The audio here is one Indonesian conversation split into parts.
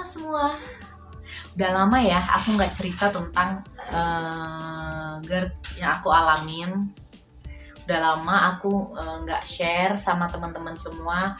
semua, udah lama ya aku nggak cerita tentang GERD yang aku alamin. Udah lama aku nggak share sama teman-teman semua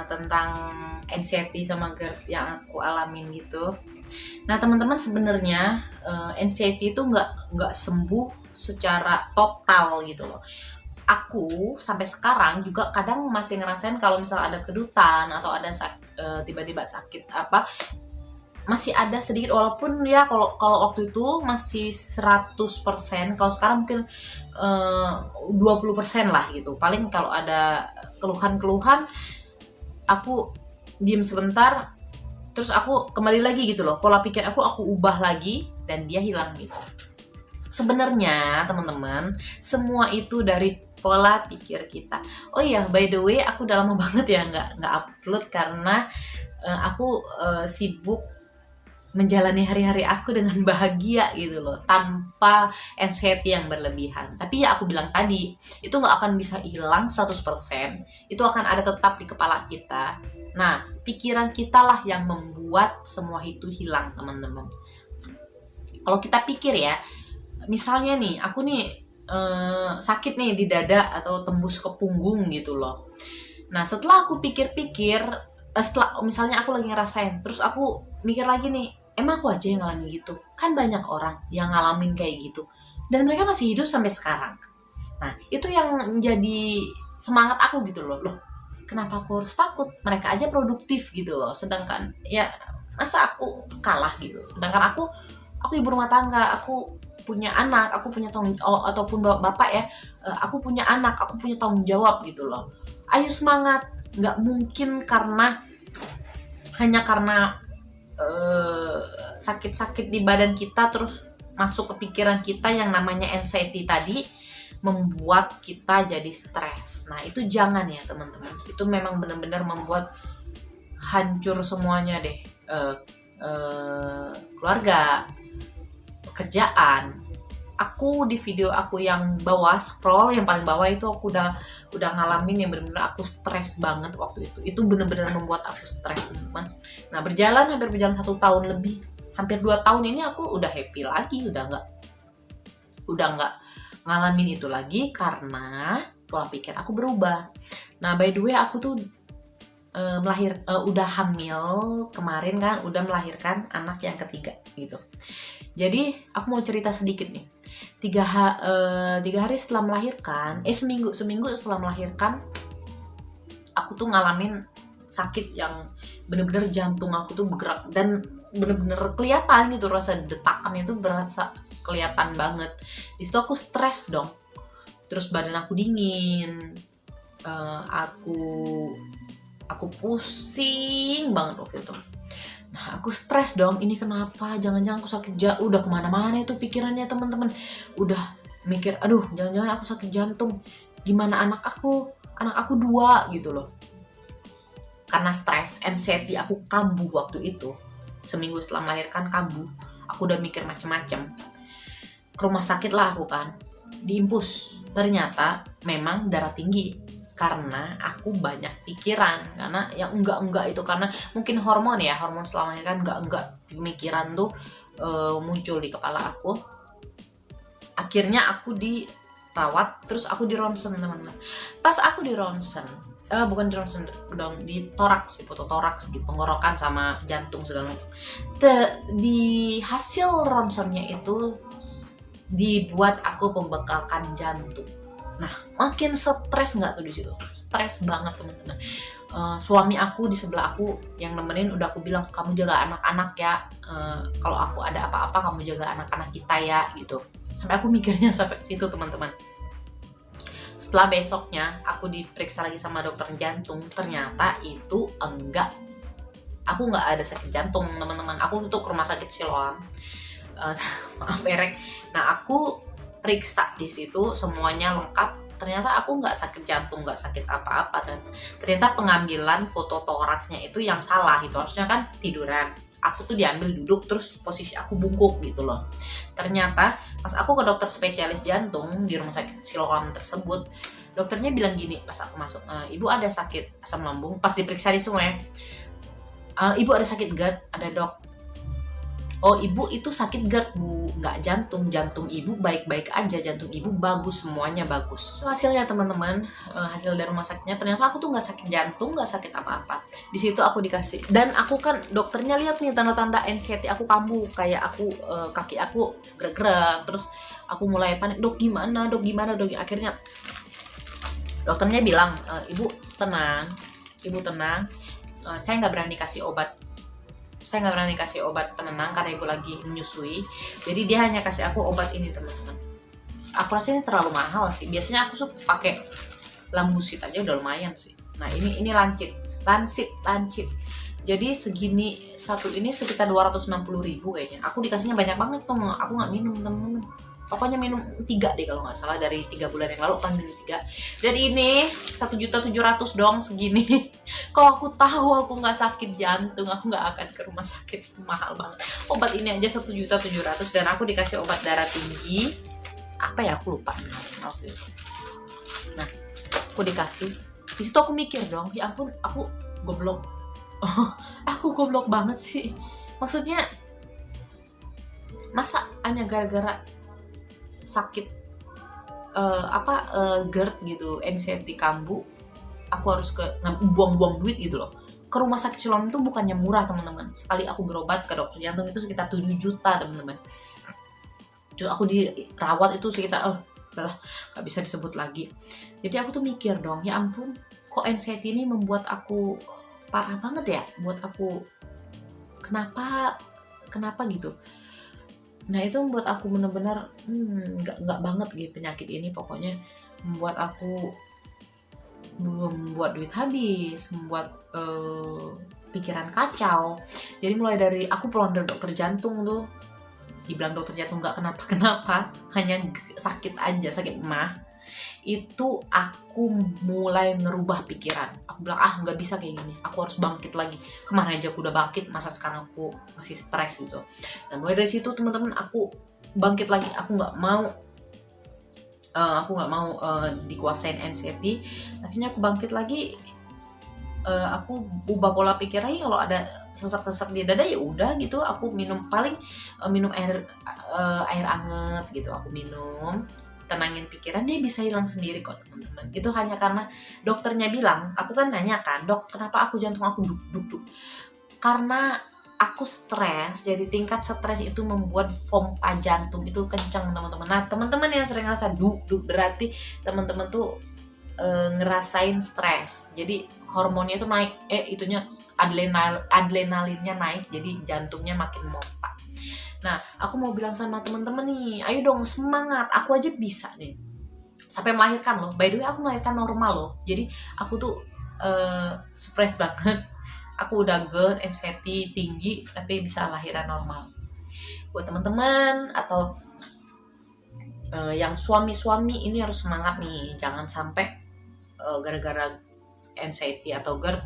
tentang anxiety sama GERD yang aku alamin gitu. Nah teman-teman, sebenarnya anxiety itu nggak sembuh secara total gitu loh. Aku sampai sekarang juga kadang masih ngerasain kalau misal ada kedutan atau ada tiba-tiba sakit apa, masih ada sedikit, walaupun ya kalau waktu itu masih 100%, kalau sekarang mungkin 20% lah gitu. Paling kalau ada keluhan-keluhan aku diem sebentar, terus aku kembali lagi gitu loh, pola pikir aku ubah lagi dan dia hilang gitu. Sebenarnya teman-teman, semua itu dari pola pikir kita. Oh iya, by the way, aku udah lama banget ya nggak upload karena aku sibuk menjalani hari-hari aku dengan bahagia gitu loh, tanpa anxiety yang berlebihan. Tapi ya aku bilang tadi, itu nggak akan bisa hilang 100%, itu akan ada tetap di kepala kita. Nah, pikiran kita lah yang membuat semua itu hilang, teman-teman. Kalau kita pikir ya, misalnya nih, aku nih sakit nih di dada atau tembus ke punggung gitu loh. Nah, setelah aku pikir-pikir, setelah misalnya aku lagi ngerasain, terus aku mikir lagi nih, emang aku aja yang ngalamin gitu? Kan banyak orang yang ngalamin kayak gitu, dan mereka masih hidup sampai sekarang. Nah, itu yang menjadi semangat aku gitu loh. Kenapa aku harus takut? Mereka aja produktif gitu loh, sedangkan ya masa aku kalah gitu? Sedangkan aku ibu rumah tangga, aku punya anak, aku punya ataupun bapak ya, aku punya anak, aku punya tanggung jawab gitu loh. Ayo semangat, nggak mungkin hanya karena sakit-sakit di badan kita terus masuk ke pikiran kita yang namanya anxiety tadi, membuat kita jadi stres. Nah itu jangan ya teman-teman, itu memang benar-benar membuat hancur semuanya deh. Keluarga, pekerjaan. Aku di video aku yang bawah, scroll yang paling bawah itu, aku udah ngalamin yang benar-benar aku stres banget waktu itu benar-benar membuat aku stres, teman. Nah hampir berjalan 1 tahun lebih, hampir 2 tahun ini aku udah happy lagi, udah nggak ngalamin itu lagi karena pola pikir aku berubah. Nah by the way, aku tuh udah hamil kemarin kan, udah melahirkan anak yang ketiga gitu. Jadi aku mau cerita sedikit nih. 3 hari setelah melahirkan, seminggu setelah melahirkan, aku tuh ngalamin sakit yang bener-bener jantung aku tuh bergerak dan bener-bener kelihatan gitu, rasa detakannya tuh berasa kelihatan banget. Di situ aku stres dong. Terus badan aku dingin, aku pusing banget waktu itu. Nah aku stres dong, ini kenapa, jangan-jangan aku sakit udah kemana-mana itu pikirannya teman-teman. Udah mikir, aduh jangan-jangan aku sakit jantung, gimana anak aku 2 gitu loh. Karena stres, anxiety aku kambuh waktu itu. Seminggu setelah melahirkan kambuh, aku udah mikir macem-macem. Ke rumah sakit lah aku kan, diimpus, ternyata memang darah tinggi. Karena aku banyak pikiran, karena yang enggak itu karena mungkin hormon selama ini kan enggak pemikiran tuh muncul di kepala aku. Akhirnya aku dirawat, terus aku di ronsen, teman-teman. Pas aku di ronsen, bukan di ronsen dong, di toraks, di foto toraks gitu, tenggorokan sama jantung segala macam. Di hasil ronsennya itu dibuat aku pembekakan jantung. Nah, makin stres nggak tuh di situ? Stres banget, teman-teman. Suami aku di sebelah aku yang nemenin, udah aku bilang, kamu jaga anak-anak ya. Kalau aku ada apa-apa, kamu jaga anak-anak kita ya, gitu. Sampai aku mikirnya sampai situ, teman-teman. Setelah besoknya aku diperiksa lagi sama dokter jantung, ternyata itu enggak. Aku nggak ada sakit jantung, teman-teman. Aku untuk rumah sakit Siloam. Maaf merek. Nah aku periksa di situ semuanya lengkap, ternyata aku nggak sakit jantung, nggak sakit apa-apa. Ternyata pengambilan foto toraksnya itu yang salah, itu harusnya kan tiduran, aku tuh diambil duduk, terus posisi aku bungkuk gitu loh. Ternyata pas aku ke dokter spesialis jantung di rumah sakit Siloam tersebut, dokternya bilang gini pas aku masuk, ibu ada sakit asam lambung, pas diperiksa di semua ya, Ibu ada sakit GERD, ada dok. Oh, ibu itu sakit GERD bu, nggak jantung. Jantung ibu baik-baik aja, jantung ibu bagus, semuanya bagus. So, hasilnya teman-teman, hasil dari rumah sakitnya ternyata aku tuh nggak sakit jantung, nggak sakit apa-apa. Di situ aku dikasih, dan aku kan dokternya lihat nih tanda-tanda anxiety aku kambuh, kayak aku kaki aku gerak-gerak, terus aku mulai panik, dok gimana, dok gimana, dok. Akhirnya dokternya bilang, ibu tenang, saya nggak berani kasih obat. Saya nggak berani kasih obat penenang karena ibu lagi menyusui. Jadi dia hanya kasih aku obat ini teman-teman. Aku rasa ini terlalu mahal sih. Biasanya aku suka pakai lambusit aja udah lumayan sih. Nah ini lancit. Jadi segini satu ini sekitar 260.000 kayaknya. Aku dikasihnya banyak banget tuh. Aku nggak minum teman-teman. Pokoknya minum 3 deh kalau nggak salah, dari 3 bulan yang lalu kan minum 3. Dan ini 1.700.000 dong segini. Kalau aku tahu aku nggak sakit jantung, aku nggak akan ke rumah sakit, mahal banget. Obat ini aja 1.700.000 dan aku dikasih obat darah tinggi. Apa ya aku lupa. Nah, aku dikasih. Di situ aku mikir dong, ya ampun, aku goblok. Aku goblok banget sih. Maksudnya masa hanya gara-gara sakit GERD gitu, anxiety kambuh, aku harus buang-buang duit gitu loh. Ke rumah sakit Siloam itu bukannya murah teman-teman. Sekali aku berobat ke dokter jantung itu sekitar 7 juta teman-teman. Terus aku dirawat itu sekitar udahlah gak bisa disebut lagi. Jadi aku tuh mikir dong, ya ampun, kok anxiety ini membuat aku parah banget ya, buat aku kenapa gitu. Nah itu membuat aku benar-benar nggak banget gitu penyakit ini. Pokoknya membuat aku membuat duit habis, membuat pikiran kacau. Jadi mulai dari aku pulang dari dokter jantung tuh, dibilang dokter jantung nggak kenapa-kenapa, hanya sakit aja, sakit mah. Itu aku mulai merubah pikiran. Aku bilang nggak bisa kayak gini, aku harus bangkit lagi. Kemarin aja aku udah bangkit, masa sekarang aku masih stres gitu. Dan mulai dari situ teman-teman aku bangkit lagi. Aku nggak mau dikuasain anxiety. Akhirnya aku bangkit lagi. Aku ubah pola pikir lagi. Kalau ada sesak-sesak di dada ya udah gitu, aku minum air anget gitu, aku minum, tenangin pikiran, dia bisa hilang sendiri kok teman-teman. Itu hanya karena dokternya bilang, aku kan nanya kan, dok kenapa aku jantung aku duk. Karena aku stres, jadi tingkat stres itu membuat pompa jantung itu kencang teman-teman. Nah teman-teman yang sering ngerasa duk berarti teman-teman tuh ngerasain stres. Jadi hormonnya itu naik, adrenalinnya naik, jadi jantungnya makin pompa. Nah, aku mau bilang sama teman-teman nih, ayo dong semangat, aku aja bisa nih. Sampai melahirkan loh, by the way aku melahirkan normal loh. Jadi aku tuh stres banget. Aku udah GERD, anxiety tinggi, tapi bisa lahiran normal. Buat teman-teman atau yang suami-suami ini harus semangat nih, jangan sampai gara-gara anxiety atau GERD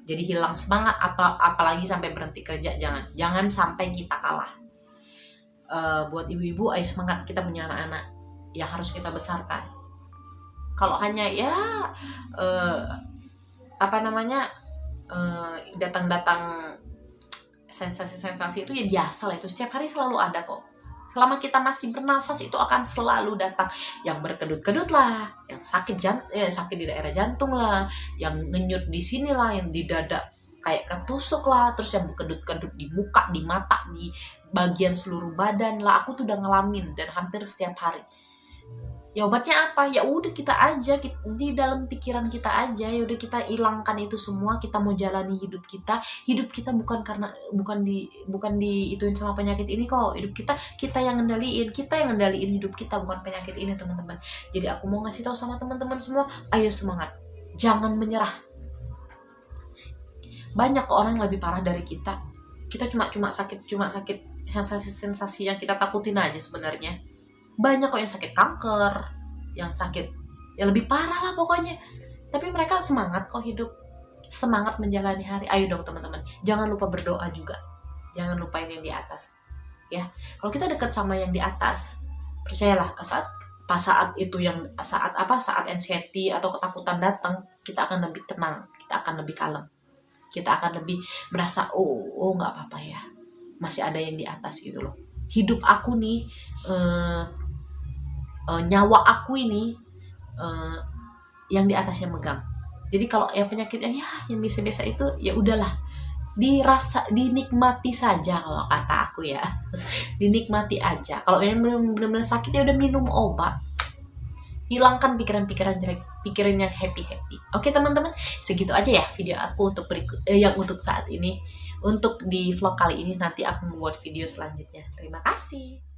jadi hilang semangat atau apalagi sampai berhenti kerja. Jangan sampai kita kalah. Buat ibu-ibu, ayo semangat, kita punya anak-anak yang harus kita besarkan. Kalau hanya datang-datang sensasi-sensasi itu ya biasa lah, itu setiap hari selalu ada kok. Selama kita masih bernafas itu akan selalu datang yang berkedut-kedut lah, yang sakit di daerah jantung lah, yang ngenyut di sini lah, yang di dada kayak ketusuk lah, terus yang berkedut-kedut di muka, di mata, di bagian seluruh badan lah. Aku tuh udah ngalamin dan hampir setiap hari. Ya obatnya apa? Ya udah kita aja di dalam pikiran kita aja. Ya udah kita hilangkan itu semua. Kita mau jalani hidup kita. Hidup kita bukan diituin sama penyakit ini kok. Hidup kita yang ngendaliin. Kita yang ngendaliin hidup kita, bukan penyakit ini teman-teman. Jadi aku mau ngasih tahu sama teman-teman semua, ayo semangat. Jangan menyerah. Banyak orang yang lebih parah dari kita. Kita cuma sakit sensasi-sensasi yang kita takutin aja sebenarnya. Banyak kok yang sakit kanker, yang sakit yang lebih parah lah pokoknya. Tapi mereka semangat kok hidup, semangat menjalani hari. Ayo dong teman-teman, jangan lupa berdoa juga. Jangan lupain yang di atas. Ya, kalau kita dekat sama yang di atas, percayalah saat anxiety atau ketakutan datang, kita akan lebih tenang, kita akan lebih kalem. kita akan lebih merasa oh nggak apa-apa ya, masih ada yang di atas gitu loh. Hidup aku nih, nyawa aku ini, yang di atasnya megang. Jadi kalau yang penyakit yang biasa-biasa itu ya udahlah, dinikmati saja kalau kata aku ya. Dinikmati aja. Kalau yang benar-benar sakit ya udah minum obat, hilangkan pikiran-pikiran jelek, pikirin yang happy-happy. Oke teman-teman, segitu aja ya video aku untuk yang untuk saat ini. Untuk di vlog kali ini, nanti aku membuat video selanjutnya. Terima kasih.